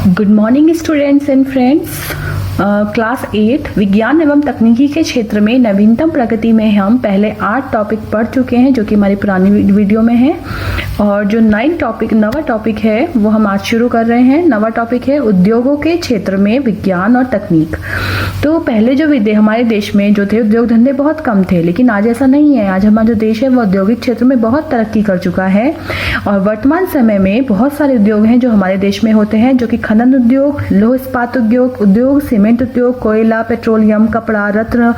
Good morning students and friends. Class 8 विज्ञान एवं तकनीकी के क्षेत्र में नवीनतम प्रगति में हम पहले 8 टॉपिक पढ़ चुके हैं जो कि हमारी पुरानी वीडियो में है, और जो नवा टॉपिक है वो हम आज शुरू कर रहे हैं। नवा टॉपिक है उद्योगों के क्षेत्र में विज्ञान और तकनीक। तो पहले जो हमारे देश में जो थे उद्योग धंधे बहुत कम थे, लेकिन आज ऐसा नहीं है। आज हमारा जो देश है वो औद्योगिक क्षेत्र में बहुत तरक्की कर चुका है, और वर्तमान समय में बहुत सारे उद्योग हैं जो हमारे देश में होते हैं, जो कि खनन उद्योग, लौह इस्पात उद्योग, सीमेंट उद्योग, कोयला, पेट्रोलियम, कपड़ा, रत्न,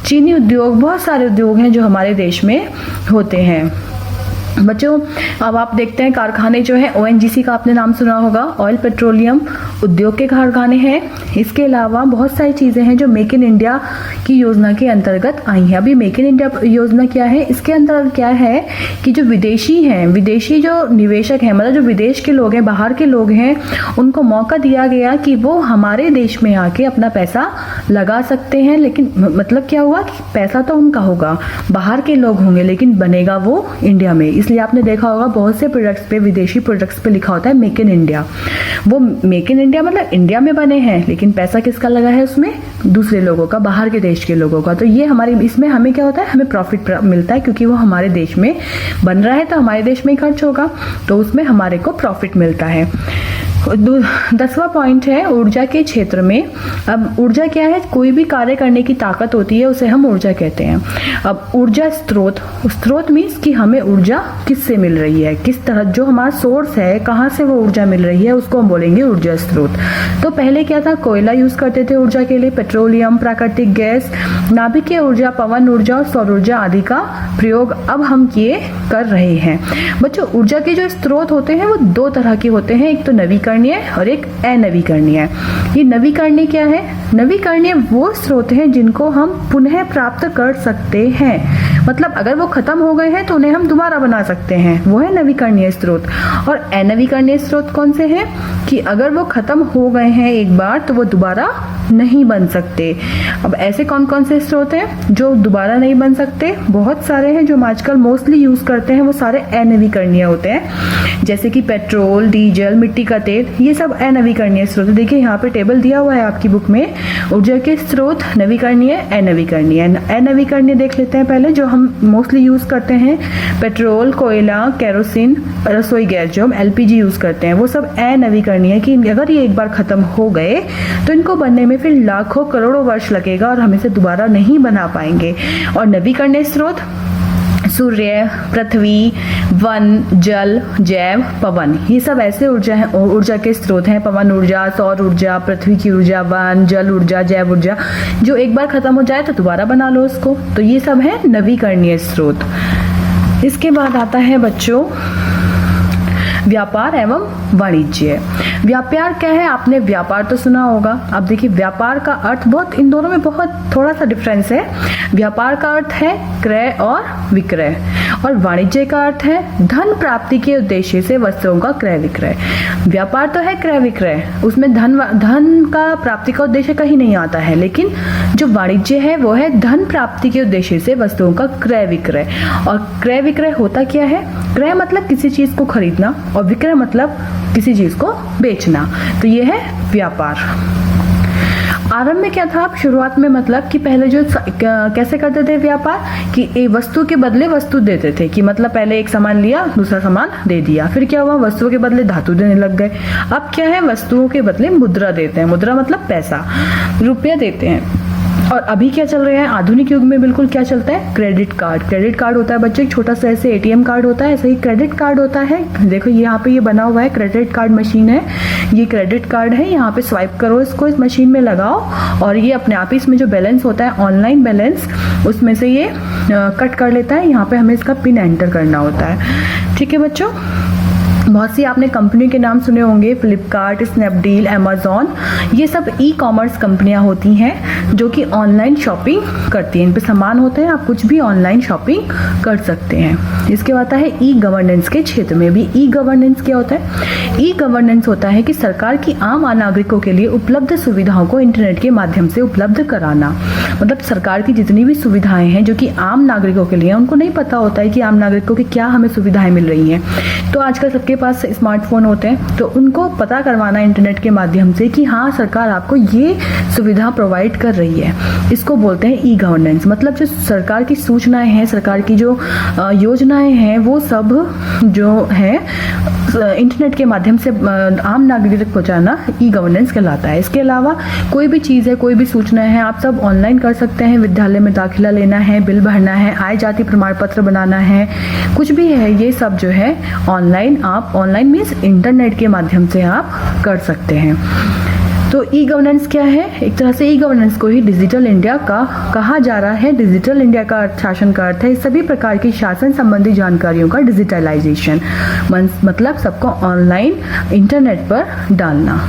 चीनी उद्योग, बहुत सारे उद्योग हैं जो हमारे देश में होते हैं। बच्चों, अब आप देखते हैं कारखाने जो है ONGC का आपने नाम सुना होगा, ऑयल पेट्रोलियम उद्योग के कारखाने हैं। इसके अलावा बहुत सारी चीज़ें हैं जो मेक इन इंडिया की योजना के अंतर्गत आई हैं। अभी मेक इन इंडिया योजना क्या है, इसके अंतर्गत क्या है कि जो विदेशी जो निवेशक हैं, मतलब जो विदेश के लोग हैं, बाहर के लोग हैं, उनको मौका दिया गया कि वो हमारे देश में आके अपना पैसा लगा सकते हैं। लेकिन मतलब क्या हुआ कि पैसा तो उनका होगा, बाहर के लोग होंगे, लेकिन बनेगा वो इंडिया में। इसलिए आपने देखा होगा बहुत से प्रोडक्ट्स पे, विदेशी प्रोडक्ट्स पे लिखा होता है मेक इन इंडिया। वो मेक इन इंडिया मतलब इंडिया में बने हैं, लेकिन पैसा किसका लगा है उसमें? दूसरे लोगों का, बाहर के देश के लोगों का। तो ये हमारे इसमें हमें क्या होता है, हमें प्रॉफिट मिलता है, क्योंकि वो हमारे देश में बन रहा है तो हमारे देश में ही खर्च होगा, तो उसमें हमारे को प्रॉफिट मिलता है। 10वां पॉइंट है ऊर्जा के क्षेत्र में। अब ऊर्जा क्या है? कोई भी कार्य करने की ताकत होती है, उसे हम ऊर्जा कहते हैं। अब ऊर्जा स्रोत मीन्स कि हमें ऊर्जा किससे मिल रही है, किस तरह, जो हमारा सोर्स है, कहाँ से वो ऊर्जा मिल रही है, उसको हम बोलेंगे ऊर्जा स्रोत। तो पहले क्या था, कोयला यूज करते थे ऊर्जा के लिए, पेट्रोलियम, प्राकृतिक गैस, नाभिकीय ऊर्जा, पवन ऊर्जा और सौर ऊर्जा आदि का प्रयोग अब हम ये कर रहे हैं। बच्चों, ऊर्जा के जो स्रोत होते हैं वो 2 तरह के होते हैं, एक तो नवीकरणीय और एक अनवीकरणीय। ये नवीकरणीय क्या है? नवीकरणीय वो स्रोत हैं जिनको हम पुनः प्राप्त कर सकते हैं, मतलब अगर वो खत्म हो गए हैं तो उन्हें हम दोबारा बना सकते हैं, वो है नवीकरणीय स्रोत। और अनवीकरणीय स्रोत कौन से हैं कि अगर वो खत्म हो गए हैं एक बार तो वो दोबारा नहीं बन सकते। अब ऐसे कौन कौन से स्रोत हैं जो दोबारा नहीं बन सकते? बहुत सारे हैं जो हम आजकल मोस्टली यूज करते हैं, वो सारे अनवीकरणीय होते हैं, जैसे कि पेट्रोल, डीजल, मिट्टी का तेल, ये सब अनवीकरणीय स्रोत। देखिए यहाँ पे टेबल दिया हुआ है आपकी बुक में, ऊर्जा के स्रोत नवीकरणीय, अनवीकरणीय। अनवीकरणीय देख लेते हैं पहले, जो हम मोस्टली यूज करते हैं, पेट्रोल, कोयला, केरोसिन, रसोई गैस, जो हम LPG यूज करते हैं, वो सब अनवीकरणीय कि अगर ये एक बार खत्म हो गए तो इनको बनने में फिर लाखों करोड़ों वर्ष लगेगा और हम इसे दोबारा नहीं बना पाएंगे। और नवीकरणीय स्रोत सूर्य, पृथ्वी, वन, जल, जैव, पवन, ये सब ऐसे ऊर्जा के स्रोत हैं। पवन ऊर्जा, सौर ऊर्जा, पृथ्वी की ऊर्जा, वन, जल ऊर्जा, जैव ऊर्जा, जो एक बार खत्म हो जाए तो दोबारा बना लो उसको। तो ये सब है नवीकरणीय स्रोत। इसके बाद आता है बच्चों व्यापार एवं वाणिज्य। व्यापार क्या है? आपने व्यापार तो सुना होगा। अब देखिए व्यापार का अर्थ इन दोनों में बहुत थोड़ा सा डिफरेंस है। व्यापार का अर्थ है क्रय और विक्रय, और वाणिज्य का अर्थ है धन प्राप्ति के उद्देश्य से वस्तुओं का क्रय विक्रय। व्यापार तो है क्रय विक्रय, उसमें धन का प्राप्ति का उद्देश्य कहीं नहीं आता है, लेकिन जो वाणिज्य है वो है धन प्राप्ति के उद्देश्य से वस्तुओं का क्रय विक्रय। और क्रय विक्रय होता क्या है? क्रय मतलब किसी चीज को खरीदना, और विक्रय मतलब किसी चीज को बेचना। तो ये है व्यापार। आरंभ में क्या था? शुरुआत में मतलब कि पहले जो कैसे करते थे व्यापार कि एक वस्तु के बदले वस्तु देते थे, कि मतलब पहले एक सामान लिया, दूसरा सामान दे दिया। फिर क्या हुआ? वस्तुओं के बदले धातु देने लग गए। अब क्या है? वस्तुओं के बदले मुद्रा देते हैं। मुद्रा मतलब पैसा, रुपया देते हैं। और अभी क्या चल रहा है? आधुनिक युग में बिल्कुल क्या चलता है? Credit card. क्रेडिट कार्ड होता है बच्चों, एक छोटा सा ऐसे ATM कार्ड होता है, ऐसे ही क्रेडिट कार्ड होता है। देखो यहाँ पे ये बना हुआ है, क्रेडिट कार्ड मशीन है, ये क्रेडिट कार्ड है। यहाँ पे स्वाइप करो इसको, इस मशीन में लगाओ, और ये अपने आप ही इसमें जो बैलेंस होता है, ऑनलाइन बैलेंस, उसमें से ये कट कर लेता है। यहाँ पे हमें इसका पिन एंटर करना होता है। ठीक है बच्चों, बहुत सी आपने कंपनी के नाम सुने होंगे, फ्लिपकार्ट, स्नैपडील, अमेजॉन, ये सब ई-कॉमर्स कंपनियां होती हैं जो कि ऑनलाइन शॉपिंग करती हैं। इन पे सामान होते हैं, आप कुछ भी ऑनलाइन शॉपिंग कर सकते हैं। इसके बाद आता है ई गवर्नेंस के क्षेत्र में भी। ई गवर्नेंस क्या होता है? ई गवर्नेंस होता है कि सरकार की आम नागरिकों के लिए उपलब्ध सुविधाओं को इंटरनेट के माध्यम से उपलब्ध कराना। मतलब सरकार की जितनी भी सुविधाएं हैं जो कि आम नागरिकों के लिए, उनको नहीं पता होता है कि आम नागरिकों की क्या हमें सुविधाएं मिल रही हैं। तो आजकल सबके पास स्मार्टफोन होते हैं, तो उनको पता करवाना इंटरनेट के माध्यम से कि हाँ सरकार आपको ये सुविधा प्रोवाइड कर रही है। इसको बोलते हैं ई गवर्नेंस। मतलब जो सरकार की सूचनाएं हैं, सरकार की जो योजनाएं हैं, वो सब जो है इंटरनेट के माध्यम से आम नागरिक तक पहुंचाना ई गवर्नेंस कहलाता है। इसके अलावा कोई भी चीज़ है, कोई भी सूचनाएं हैं, आप सब ऑनलाइन कर सकते हैं। विद्यालय में दाखिला लेना है, बिल भरना है, आय जाति प्रमाण पत्र बनाना है, कुछ भी है, ये सब जो है ऑनलाइन, आप ऑनलाइन मीन्स इंटरनेट के माध्यम से आप कर सकते हैं। तो ई गवर्नेंस क्या है? एक तरह से ई गवर्नेंस को ही डिजिटल इंडिया का कहा जा रहा है। डिजिटल इंडिया का शासन का अर्थ है सभी प्रकार की शासन संबंधी जानकारियों का डिजिटलाइजेशन, मतलब सबको ऑनलाइन इंटरनेट पर डालना।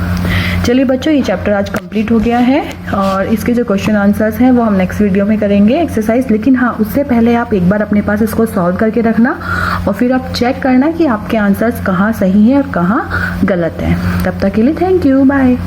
चलिए बच्चों, ये चैप्टर आज कंप्लीट हो गया है और इसके जो क्वेश्चन आंसर्स हैं वो हम नेक्स्ट वीडियो में करेंगे एक्सरसाइज। लेकिन हाँ, उससे पहले आप एक बार अपने पास इसको सॉल्व करके रखना और फिर आप चेक करना कि आपके आंसर्स कहाँ सही हैं और कहाँ गलत हैं। तब तक के लिए थैंक यू, बाय।